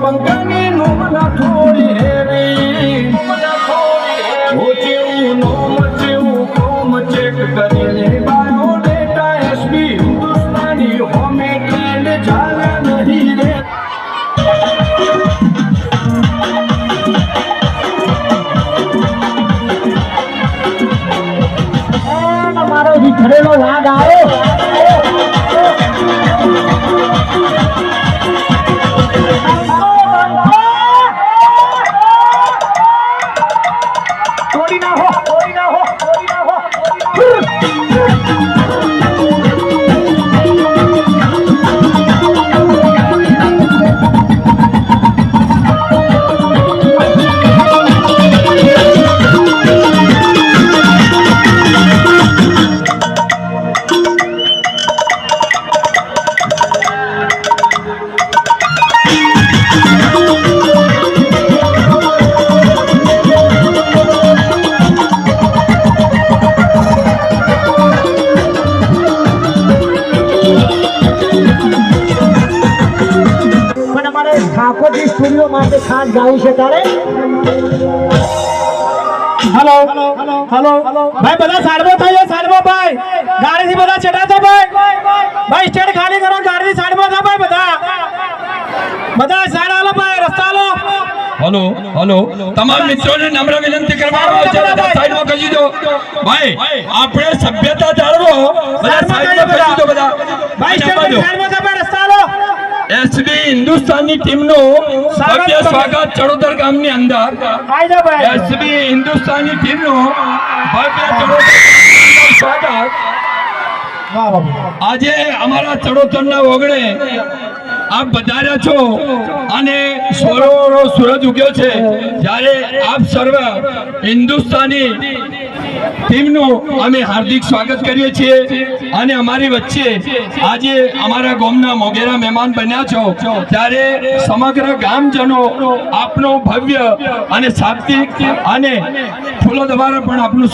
પંકની નુમના થોડી હેરી ઓચેવું નો મચેવું કોમ ચેક કરીને બાયોડેટા એસબી હિન્દુસ્તાની હોમે ટ્રેન્ડ ચાલે નહીં રે મારો વિખરેલો વાઘ આવ્યો તોડી નાખો તોડી નાખો તોડી નાખો ઠાકોરજી સ્ટુડિયો માટે ખાસ ગાવું છે તારે હેલો હેલો ભાઈ બધા સાઈડમાં થઈએ સાઈડમાં ભાઈ ગાડીથી બધા ચડાતો ભાઈ સ્ટેન્ડ ખાલી કરો ગાડીથી સાઈડમાં થા ભાઈ બધા સાઈડ આલો ભાઈ રસ્તા આલો हेलो हेलो तमाम मित्रों ने नम्र विनंती करवानो છે બધા સાઈડ માં કરી દો ભાઈ આપણે સભ્યતા જાળવો બધા સાઈડ માં કરી દો બધા ભાઈ સ્ટેન્ડ સાઈડ માં થા ભાઈ રસ્તા આલો એસબી હિન્દુસ્તાની ટીમનું ભવ્ય સ્વાગત ચડોતર ગામની અંદર આઈ જા ભાઈ એસબી હિન્દુસ્તાની ટીમનું ભવ્ય ચડોતર સ્વાગત વાહ બાબુ આજે અમારા ચડોતરના ઓગણે આપ બધાર્યા છો અને સોરો સૂરજ ઉગ્યો છે જ્યારે આપ સર્વ હિન્દુસ્તાની ટીમનું અમે હાર્દિક સ્વાગત કરીએ છીએ અને અમારી વચ્ચે આજે અમારા ગામના મોગેરા મહેમાન બન્યા છો ત્યારે સમગ્ર ગામજનો આપનો ભવ્ય અને શાબ્દિક અને ફૂલો દ્વારા પણ આપનું